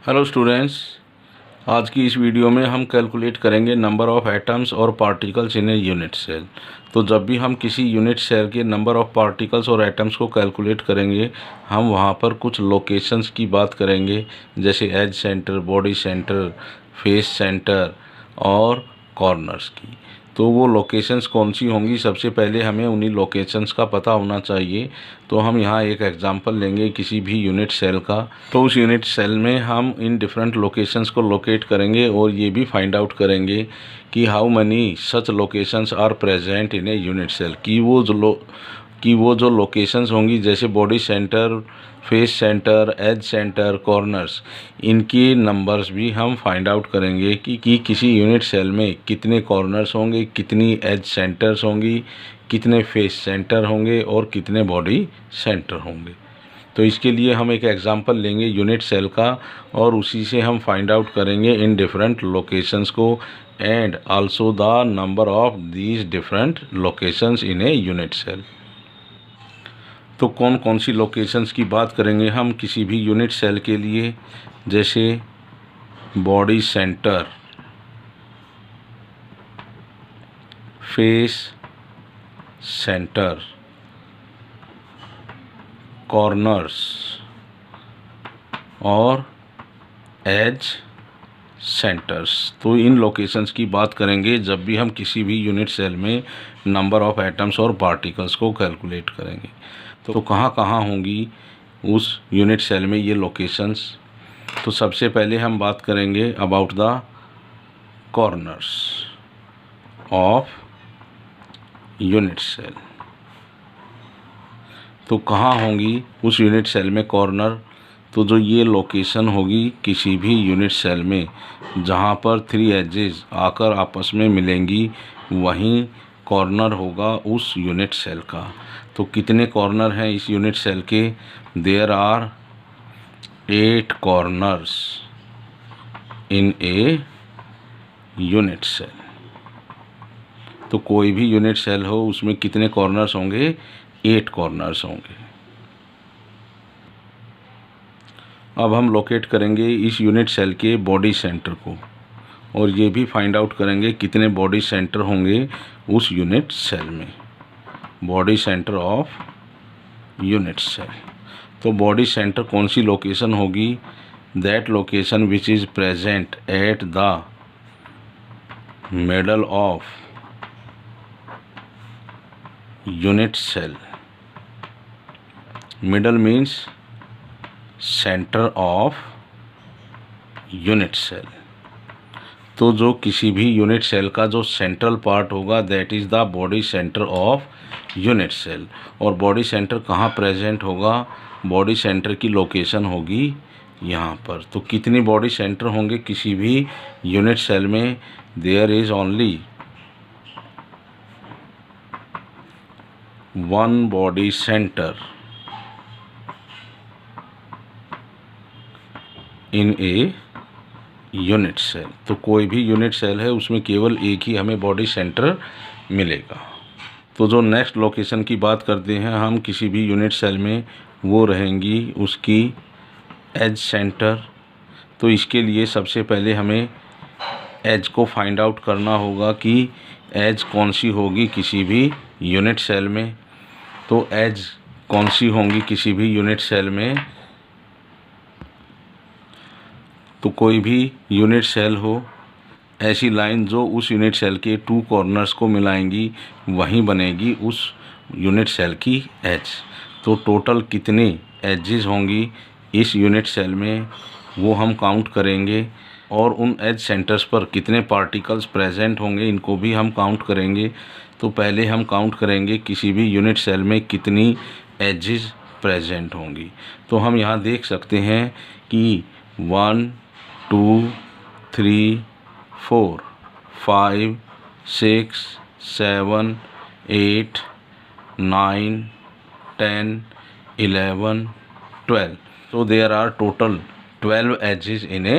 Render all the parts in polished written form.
Hello students, आज की इस वीडियो में हम कैलकुलेट करेंगे नंबर ऑफ़ एटम्स और particles in a unit cell. तो जब भी हम किसी यूनिट सेल के नंबर ऑफ़ पार्टिकल्स और एटम्स को कैलकुलेट करेंगे, हम वहाँ पर कुछ लोकेशंस की बात करेंगे, जैसे edge centre, body centre, face centre और कॉर्नर्स की। तो वो लोकेशंस कौन सी होंगी, सबसे पहले हमें उन्हीं लोकेशंस का पता होना चाहिए। तो हम यहाँ एक एग्जांपल लेंगे किसी भी यूनिट सेल का। तो उस यूनिट सेल में हम इन डिफरेंट लोकेशंस को लोकेट करेंगे और ये भी फाइंड आउट करेंगे कि how many such locations are present in a unit cell. कि वो जो लोकेशंस होंगी, जैसे body centre, face centre, edge centre, corners, इनके नंबर्स भी हम फाइंड आउट करेंगे कि किसी यूनिट सेल में कितने कॉर्नर्स होंगे, कितनी एज सेंटर्स होंगी, कितने फेस सेंटर होंगे और कितने बॉडी सेंटर होंगे। तो इसके लिए हम एक एग्जांपल लेंगे यूनिट सेल का और उसी से हम फाइंड आउट करेंगे इन डिफरेंट लोकेशंस को and also the number of these different locations in a unit cell. तो कौन कौन सी लोकेशंस की बात करेंगे हम किसी भी यूनिट सेल के लिए, जैसे body centre, face centre, corners और एज सेंटर्स। तो इन लोकेशंस की बात करेंगे जब भी हम किसी भी यूनिट सेल में नंबर ऑफ़ एटम्स और पार्टिकल्स को कैलकुलेट करेंगे। तो कहाँ कहाँ होंगी उस यूनिट सेल में ये लोकेशंस। तो सबसे पहले हम बात करेंगे about the corners of unit cell. तो कहाँ होंगी उस यूनिट सेल में कॉर्नर। तो जो ये लोकेशन होगी किसी भी यूनिट सेल में जहाँ पर 3 एजेस आकर आपस में मिलेंगी, वहीं कॉर्नर होगा उस यूनिट सेल का। तो कितने कॉर्नर हैं इस यूनिट सेल के? There are 8 corners in a unit cell. तो कोई भी यूनिट सेल हो उसमें कितने कॉर्नर्स होंगे? 8 कॉर्नर्स होंगे। अब हम लोकेट करेंगे इस यूनिट सेल के बॉडी सेंटर को और ये भी फाइंड आउट करेंगे कितने बॉडी सेंटर होंगे उस यूनिट सेल में। Body centre of unit cell. तो बॉडी सेंटर कौन सी लोकेशन होगी? That location which is present at the middle of unit cell. Middle means centre of unit cell. तो जो किसी भी यूनिट सेल का जो सेंट्रल पार्ट होगा that is the body centre of unit cell. और बॉडी सेंटर कहाँ present होगा? बॉडी सेंटर की लोकेशन होगी यहाँ पर। तो कितनी बॉडी सेंटर होंगे किसी भी यूनिट सेल में? There is only 1 body centre in a unit cell. तो कोई भी यूनिट सेल है उसमें केवल एक ही हमें बॉडी सेंटर मिलेगा। तो जो नेक्स्ट लोकेशन की बात करते हैं हम किसी भी यूनिट सेल में, वो रहेंगी उसकी एज सेंटर। तो इसके लिए सबसे पहले हमें एज को फाइंड आउट करना होगा कि एज कौन सी होगी किसी भी यूनिट सेल में। तो एज कौन सी होंगी किसी भी यूनिट सेल में? तो कोई भी यूनिट सेल हो, ऐसी लाइन जो उस यूनिट सेल के 2 कॉर्नर्स को मिलाएंगी, वहीं बनेगी उस यूनिट सेल की एज। तो टोटल कितने एजेस होंगी इस यूनिट सेल में वो हम काउंट करेंगे और उन एज सेंटर्स पर कितने पार्टिकल्स प्रेजेंट होंगे इनको भी हम काउंट करेंगे। तो पहले हम काउंट करेंगे किसी भी यूनिट सेल में कितनी एजेस प्रेजेंट होंगी। तो हम यहाँ देख सकते हैं कि 1 2 3 4 5 6 7 8 9 10 11 12। So there are total 12 edges in a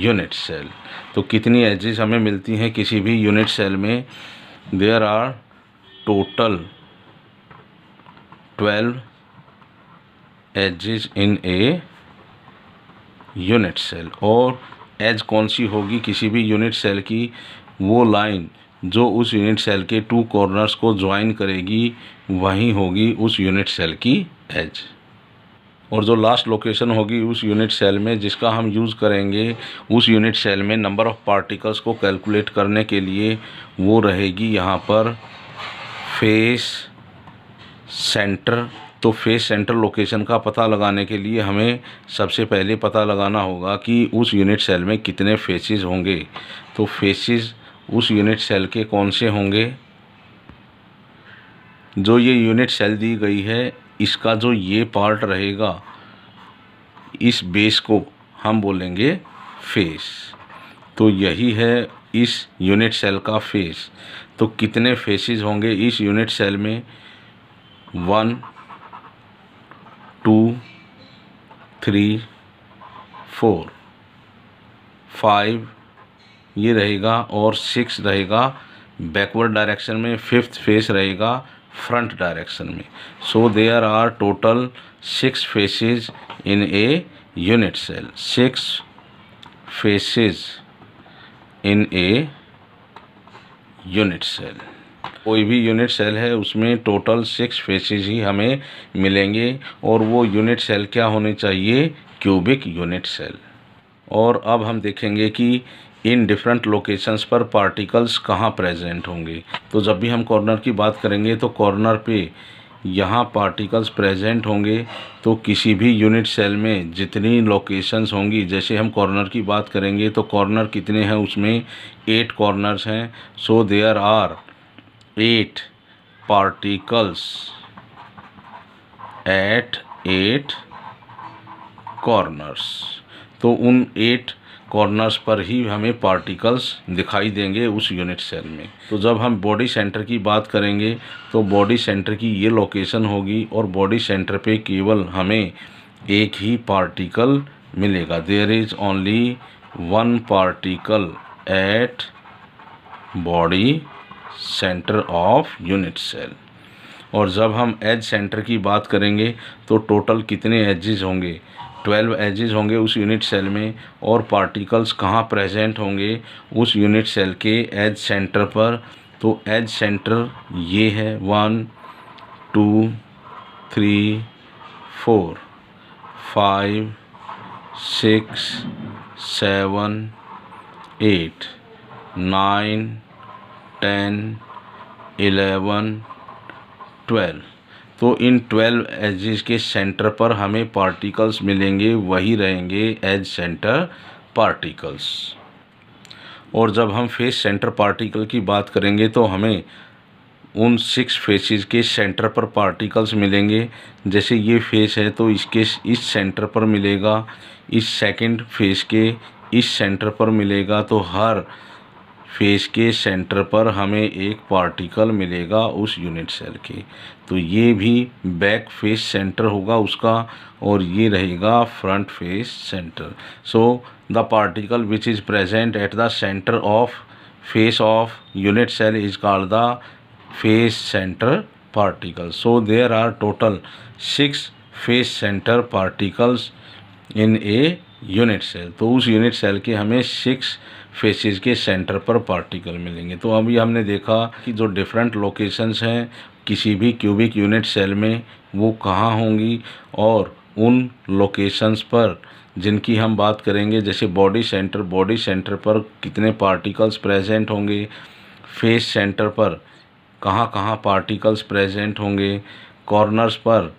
unit cell। तो कितनी edges हमें मिलती हैं किसी भी यूनिट सेल में? There are total 12 edges in a unit cell. और एज कौन सी होगी किसी भी यूनिट सेल की, वो लाइन जो उस यूनिट सेल के टू कॉर्नर्स को ज्वाइन करेगी वही होगी उस यूनिट सेल की एज। और जो लास्ट लोकेशन होगी उस यूनिट सेल में जिसका हम यूज़ करेंगे उस यूनिट सेल में नंबर ऑफ़ पार्टिकल्स को कैलकुलेट करने के लिए, वो रहेगी यहाँ पर फेस सेंटर। तो फेस सेंटर लोकेशन का पता लगाने के लिए हमें सबसे पहले पता लगाना होगा कि उस यूनिट सेल में कितने फेसेस होंगे। तो फेसेस उस यूनिट सेल के कौन से होंगे, जो ये यूनिट सेल दी गई है इसका जो ये पार्ट रहेगा, इस बेस को हम बोलेंगे फेस। तो यही है इस यूनिट सेल का फेस। तो कितने फेसेस होंगे इस यूनिट सेल में, 1 2 3 4 5 ये रहेगा और 6 रहेगा बैकवर्ड डायरेक्शन में, 5th फेस रहेगा फ्रंट डायरेक्शन में। So there are total 6 faces in a unit cell, 6 faces in a unit cell. कोई भी यूनिट सेल है उसमें टोटल 6 फेसेस ही हमें मिलेंगे और वो यूनिट सेल क्या होने चाहिए, क्यूबिक यूनिट सेल। और अब हम देखेंगे कि इन डिफरेंट लोकेशंस पर पार्टिकल्स कहाँ प्रेजेंट होंगे। तो जब भी हम कॉर्नर की बात करेंगे तो कॉर्नर पे यहाँ पार्टिकल्स प्रेजेंट होंगे। तो किसी भी यूनिट सेल में जितनी लोकेशंस होंगी, जैसे हम कॉर्नर की बात करेंगे तो कॉर्नर कितने हैं, उसमें 8 कॉर्नर्स हैं। So there are 8 particles at 8 corners. तो उन 8 कॉर्नर्स पर ही हमें पार्टिकल्स दिखाई देंगे उस यूनिट सेल में। तो जब हम बॉडी सेंटर की बात करेंगे तो बॉडी सेंटर की ये लोकेशन होगी और बॉडी सेंटर पे केवल हमें एक ही पार्टिकल मिलेगा। There is only 1 particle at body centre of unit cell. और जब हम एज सेंटर की बात करेंगे तो टोटल कितने एजेस होंगे, 12 एजेस होंगे उस यूनिट सेल में। और पार्टिकल्स कहाँ प्रेजेंट होंगे, उस यूनिट सेल के एज सेंटर पर। तो एज सेंटर ये है 1 2 3 4 5 6 7 8 9 10 11 12। तो इन 12 एजेस के सेंटर पर हमें पार्टिकल्स मिलेंगे, वही रहेंगे एज सेंटर पार्टिकल्स। और जब हम फेस सेंटर पार्टिकल की बात करेंगे तो हमें उन 6 फेसेस के सेंटर पर पार्टिकल्स मिलेंगे। जैसे ये फेस है तो इसके इस सेंटर पर मिलेगा, इस सेकंड फेस के इस सेंटर पर मिलेगा। तो हर फेस के सेंटर पर हमें एक पार्टिकल मिलेगा उस यूनिट सेल के। तो ये भी बैक फेस सेंटर होगा उसका और ये रहेगा front face centre. So the particle which is present at the centre of face of unit cell is called the face centre particle. So there are total 6 face centre particles in a unit cell. तो उस unit cell के हमें 6 faces के centre पर particle मिलेंगे। तो अभी हमने देखा कि जो डिफरेंट लोकेशंस हैं किसी भी क्यूबिक यूनिट सेल में वो कहाँ होंगी, और उन लोकेशंस पर जिनकी हम बात करेंगे, जैसे बॉडी सेंटर पर कितने पार्टिकल्स प्रेजेंट होंगे, फेस सेंटर पर कहाँ कहाँ पार्टिकल्स प्रेजेंट होंगे, कॉर्नर्स पर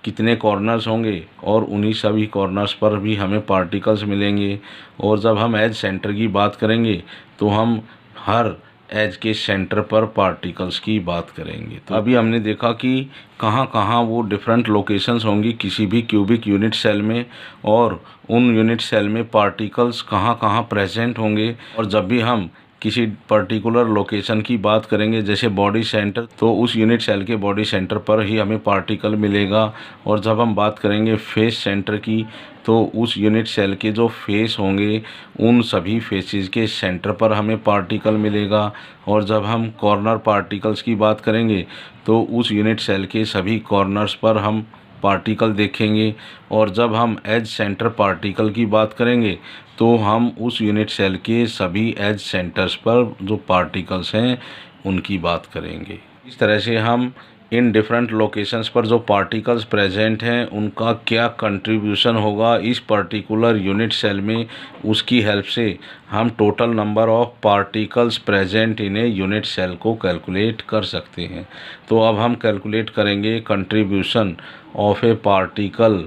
कितने कॉर्नर्स होंगे और उन्हीं सभी कॉर्नर्स पर भी हमें पार्टिकल्स मिलेंगे। और जब हम एज सेंटर की बात करेंगे तो हम हर एज के सेंटर पर पार्टिकल्स की बात करेंगे। तो अभी हमने देखा कि कहाँ कहाँ वो डिफरेंट लोकेशंस होंगी किसी भी क्यूबिक यूनिट सेल में, और उन यूनिट सेल में पार्टिकल्स कहाँ कहाँ प्रेजेंट होंगे। और जब भी हम किसी पर्टिकुलर लोकेशन की बात करेंगे जैसे बॉडी सेंटर, तो उस यूनिट सेल के बॉडी सेंटर पर ही हमें पार्टिकल मिलेगा। और जब हम बात करेंगे फेस सेंटर की, तो उस यूनिट सेल के जो फेस होंगे उन सभी फेसेस के सेंटर पर हमें पार्टिकल मिलेगा। और जब हम कॉर्नर पार्टिकल्स की बात करेंगे तो उस यूनिट सेल के सभी कॉर्नर्स पर हम पार्टिकल देखेंगे, और जब हम एज सेंटर पार्टिकल की बात करेंगे तो हम उस यूनिट सेल के सभी एज सेंटर्स पर जो पार्टिकल्स हैं उनकी बात करेंगे। इस तरह से हम इन डिफरेंट लोकेशंस पर जो पार्टिकल्स प्रेजेंट हैं उनका क्या कंट्रीब्यूशन होगा इस पर्टिकुलर यूनिट सेल में, उसकी हेल्प से हम total number of particles present in a unit cell को कैलकुलेट कर सकते हैं। तो अब हम कैलकुलेट करेंगे contribution of a particle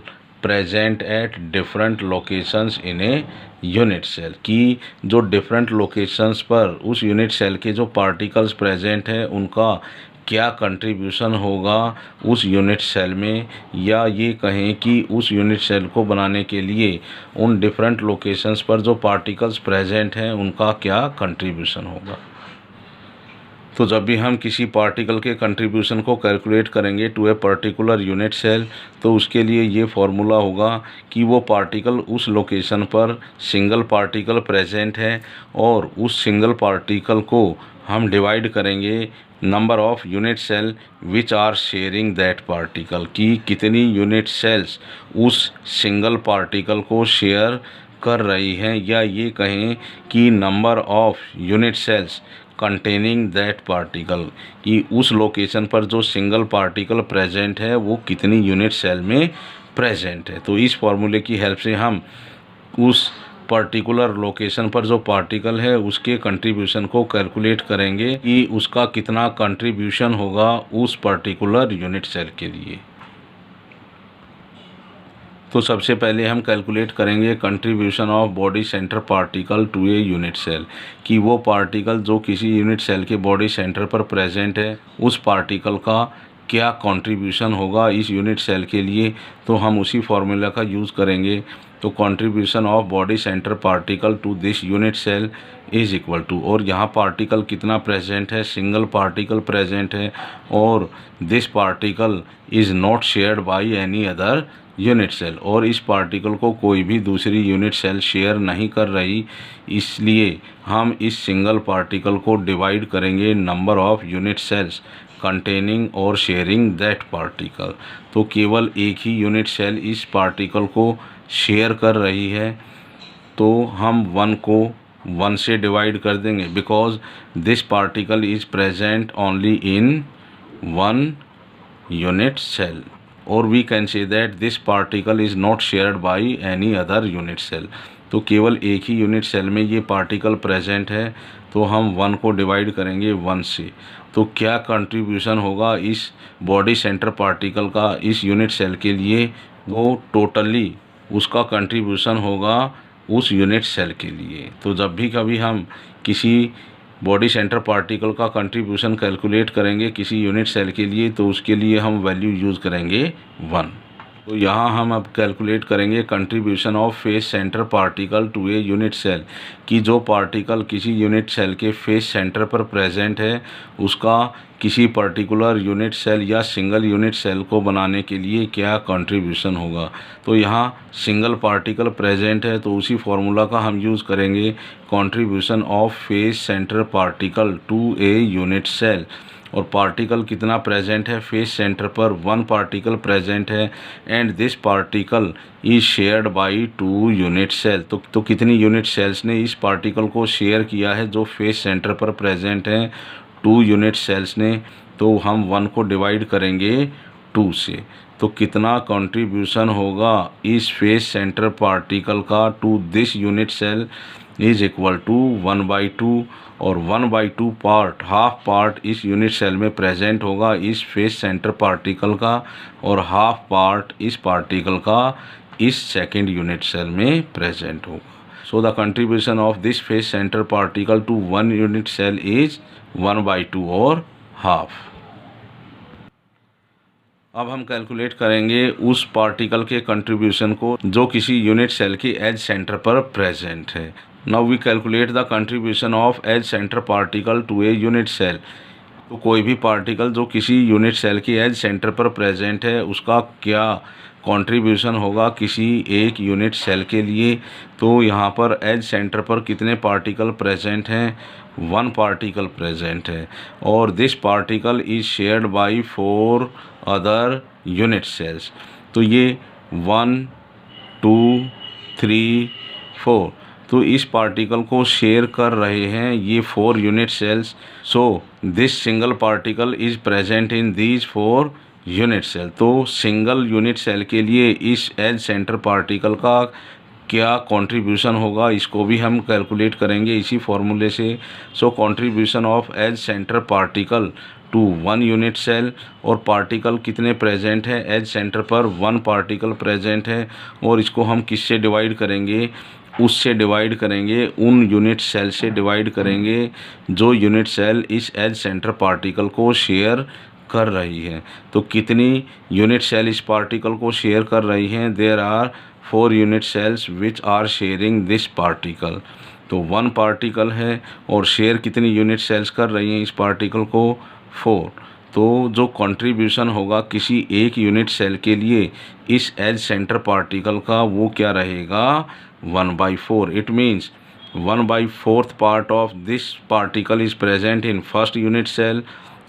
present at different locations in a unit cell की जो डिफरेंट लोकेशंस पर उस यूनिट सेल के जो पार्टिकल्स प्रेजेंट हैं उनका क्या कंट्रीब्यूशन होगा उस यूनिट सेल में, या ये कहें कि उस यूनिट सेल को बनाने के लिए उन डिफरेंट लोकेशंस पर जो पार्टिकल्स प्रेजेंट हैं उनका क्या कंट्रीब्यूशन होगा। तो जब भी हम किसी पार्टिकल के कंट्रीब्यूशन को कैलकुलेट करेंगे to a particular unit cell, तो उसके लिए ये फार्मूला होगा कि वो पार्टिकल उस लोकेशन पर सिंगल पार्टिकल प्रेजेंट है और उस सिंगल पार्टिकल को हम डिवाइड करेंगे number of unit cell which are sharing that particle, कि कितनी यूनिट सेल्स उस सिंगल पार्टिकल को शेयर कर रही हैं, या ये कहें कि number of unit cells containing that particle, कि उस लोकेशन पर जो सिंगल पार्टिकल प्रेजेंट है वो कितनी यूनिट सेल में प्रेजेंट है। तो इस फॉर्मूले की हेल्प से हम उस पर्टिकुलर लोकेशन पर जो पार्टिकल है उसके कंट्रीब्यूशन को कैलकुलेट करेंगे कि उसका कितना कंट्रीब्यूशन होगा उस पर्टिकुलर यूनिट सेल के लिए। तो सबसे पहले हम कैलकुलेट करेंगे contribution of body centre particle to a unit cell, कि वो पार्टिकल जो किसी यूनिट सेल के बॉडी सेंटर पर प्रेजेंट है उस पार्टिकल का क्या कंट्रीब्यूशन होगा इस यूनिट सेल के लिए। तो हम उसी फार्मूला का यूज़ करेंगे। तो contribution of body centre particle to this unit cell is equal to, और यहाँ पार्टिकल कितना प्रेजेंट है, सिंगल पार्टिकल प्रेजेंट है, और this particle is not shared by any other unit cell, और इस पार्टिकल को कोई भी दूसरी यूनिट सेल शेयर नहीं कर रही, इसलिए हम इस सिंगल पार्टिकल को डिवाइड करेंगे number of unit cells containing और शेयरिंग दैट पार्टिकल। तो केवल एक ही यूनिट सेल इस पार्टिकल को शेयर कर रही है, तो हम 1 को 1 से डिवाइड कर देंगे, because this particle is present only in 1 unit cell, और we can say that this particle is not shared by any other unit cell. तो केवल एक ही यूनिट सेल में ये पार्टिकल प्रेजेंट है, तो हम 1 को डिवाइड करेंगे 1 से। तो क्या कंट्रीब्यूशन होगा इस बॉडी सेंटर पार्टिकल का इस यूनिट सेल के लिए, वो टोटली उसका कंट्रीब्यूशन होगा उस यूनिट सेल के लिए। तो जब भी कभी हम किसी बॉडी सेंटर पार्टिकल का कंट्रीब्यूशन कैलकुलेट करेंगे किसी यूनिट सेल के लिए, तो उसके लिए हम वैल्यू यूज़ करेंगे 1। तो यहाँ हम अब कैलकुलेट करेंगे contribution of face centre particle to a unit cell, कि जो पार्टिकल किसी यूनिट सेल के फेस सेंटर पर प्रेजेंट है उसका किसी पर्टिकुलर यूनिट सेल या सिंगल यूनिट सेल को बनाने के लिए क्या कंट्रीब्यूशन होगा। तो यहाँ सिंगल पार्टिकल प्रेजेंट है, तो उसी फार्मूला का हम यूज़ करेंगे contribution of face centre particle to a unit cell, और पार्टिकल कितना प्रेजेंट है फेस सेंटर पर, 1 पार्टिकल प्रेजेंट है, and this particle is shared by 2 unit cell. तो कितनी यूनिट सेल्स ने इस पार्टिकल को शेयर किया है जो फेस सेंटर पर प्रेजेंट हैं, 2 यूनिट सेल्स ने। तो हम 1 को डिवाइड करेंगे 2 से। तो कितना कंट्रीब्यूशन होगा इस फेस सेंटर पार्टिकल का to this unit cell is equal to 1/2, और 1/2 पार्ट, हाफ पार्ट इस यूनिट सेल में प्रेजेंट होगा इस फेस सेंटर पार्टिकल का, और हाफ पार्ट इस पार्टिकल का इस सेकंड यूनिट सेल में प्रेजेंट होगा। So the contribution of this face centre particle to 1 unit cell is 1/2 और हाफ। अब हम कैलकुलेट करेंगे उस पार्टिकल के कंट्रीब्यूशन को जो किसी यूनिट सेल के एज सेंटर पर प्रेजेंट है। Now we calculate the contribution of edge centre particle to a unit cell. तो कोई भी पार्टिकल जो किसी यूनिट सेल के एज सेंटर पर प्रेजेंट है उसका क्या कंट्रीब्यूशन होगा किसी एक यूनिट सेल के लिए। तो यहाँ पर एज सेंटर पर कितने पार्टिकल प्रेजेंट हैं, 1 पार्टिकल प्रेजेंट है, और this particle is shared by 4 other unit cells. तो ये 1 2 3 4, तो इस पार्टिकल को शेयर कर रहे हैं ये 4 unit cells. So this single particle is present in these 4 unit cell. तो सिंगल यूनिट सेल के लिए इस एज सेंटर पार्टिकल का क्या कंट्रीब्यूशन होगा, इसको भी हम कैलकुलेट करेंगे इसी फॉर्मूले से। So contribution of edge centre particle to 1 unit cell, और पार्टिकल कितने प्रेजेंट है एज सेंटर पर, 1 पार्टिकल प्रेजेंट है, और इसको हम किससे डिवाइड करेंगे, उससे डिवाइड करेंगे, उन यूनिट सेल से डिवाइड करेंगे जो यूनिट सेल इस एज सेंटर पार्टिकल को शेयर कर रही है। तो कितनी यूनिट सेल इस पार्टिकल को शेयर कर रही हैं, there are 4 unit cells which are sharing this particle. तो 1 पार्टिकल है और शेयर कितनी यूनिट सेल्स कर रही हैं इस पार्टिकल को, 4। तो जो कंट्रीब्यूशन होगा किसी एक यूनिट सेल के लिए इस एज सेंटर पार्टिकल का वो क्या रहेगा, 1/4। It means 1/4 part of this particle is present in first unit cell,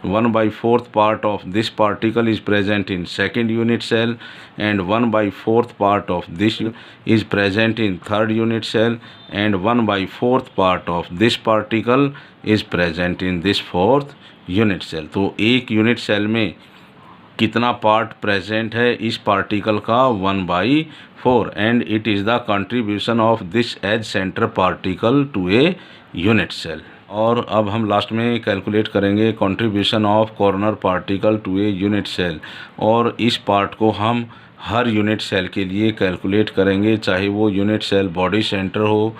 1/4 part of this particle is present in second unit cell, and 1/4 part of this is present in third unit cell, and 1/4 part of this particle is present in this fourth unit cell। तो एक unit cell में कितना part present है इस particle का, 1/4, and it is the contribution of this edge centre particle to a unit cell. और अब हम लास्ट में कैलकुलेट करेंगे contribution of corner particle to a unit cell, और इस पार्ट को हम हर यूनिट सेल के लिए कैलकुलेट करेंगे, चाहे वो यूनिट सेल बॉडी सेंटर हो,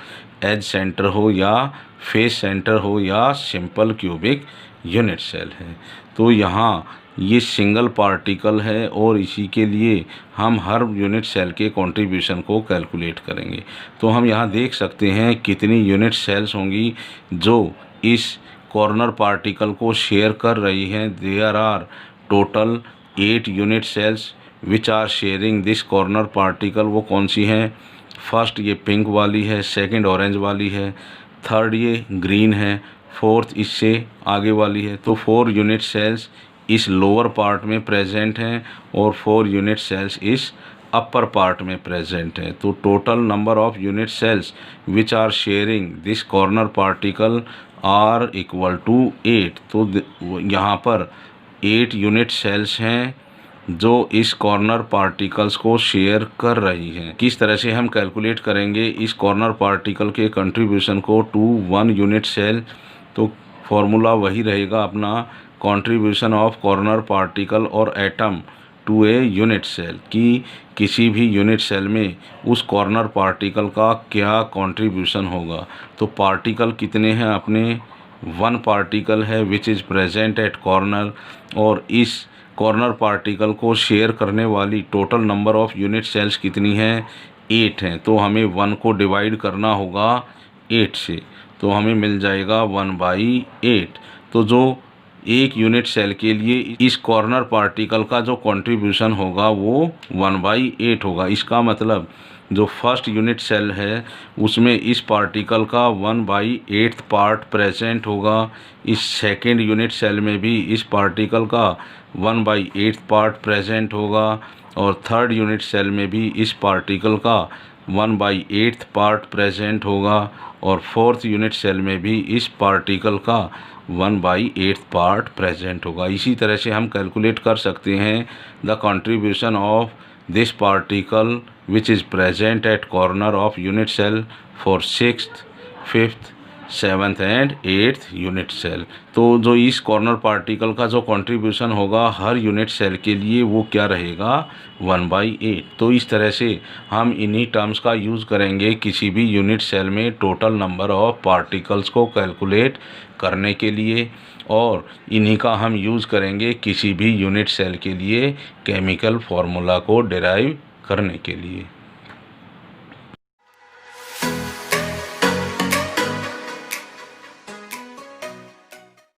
एज सेंटर हो, या फेस सेंटर हो, या सिंपल क्यूबिक यूनिट सेल है। तो यहाँ ये सिंगल पार्टिकल है और इसी के लिए हम हर यूनिट सेल के कंट्रीब्यूशन को कैलकुलेट करेंगे। तो हम यहाँ देख सकते हैं कितनी यूनिट सेल्स होंगी जो इस कॉर्नर पार्टिकल को शेयर कर रही हैं। There are total 8 unit cells which are sharing this corner particle. वो कौन सी हैं, फर्स्ट ये पिंक वाली है, सेकंड ऑरेंज वाली है, थर्ड ये ग्रीन है, फोर्थ इससे आगे वाली है। तो 4 यूनिट सेल्स इस लोअर पार्ट में प्रेजेंट हैं और 4 यूनिट सेल्स इस अपर पार्ट में प्रेजेंट हैं। तो total number of unit cells which are sharing this corner particle are equal to 8। तो यहाँ पर 8 यूनिट सेल्स हैं जो इस कॉर्नर पार्टिकल्स को शेयर कर रही हैं। किस तरह से हम कैलकुलेट करेंगे इस कॉर्नर पार्टिकल के कंट्रीब्यूशन को टू 1 यूनिट सेल, तो फॉर्मूला वही रहेगा अपना, कंट्रीब्यूशन ऑफ कॉर्नर पार्टिकल और atom to a unit cell, कि किसी भी यूनिट सेल में उस कॉर्नर पार्टिकल का क्या कंट्रीब्यूशन होगा। तो पार्टिकल कितने हैं अपने, 1 पार्टिकल है which is present at corner, और इस कॉर्नर पार्टिकल को शेयर करने वाली total number of unit cells कितनी हैं, 8 हैं। तो हमें 1 को डिवाइड करना होगा 8 से, तो हमें मिल जाएगा 1/8। तो जो एक यूनिट सेल के लिए इस कॉर्नर पार्टिकल का जो कंट्रीब्यूशन होगा वो 1/8 होगा। इसका मतलब जो फर्स्ट यूनिट सेल है उसमें इस पार्टिकल का 1/8 पार्ट प्रेजेंट होगा, इस सेकेंड यूनिट सेल में भी इस पार्टिकल का 1/8 पार्ट प्रेजेंट होगा, और थर्ड यूनिट सेल में भी इस पार्टिकल का 1/8 पार्ट प्रेजेंट होगा, और फोर्थ यूनिट सेल में भी इस पार्टिकल का 1/8 पार्ट प्रेजेंट होगा। इसी तरह से हम कैलकुलेट कर सकते हैं the contribution of this particle which is present at corner of unit cell for 6th, 5th, 7th and 8th unit cell. तो जो इस कॉर्नर पार्टिकल का जो कंट्रीब्यूशन होगा हर यूनिट सेल के लिए वो क्या रहेगा, 1/8। तो इस तरह से हम इन्हीं टर्म्स का यूज़ करेंगे किसी भी यूनिट सेल में टोटल नंबर ऑफ पार्टिकल्स को कैलकुलेट करने के लिए, और इन्हीं का हम यूज़ करेंगे किसी भी यूनिट सेल के लिए केमिकल फार्मूला को डिराइव करने के लिए।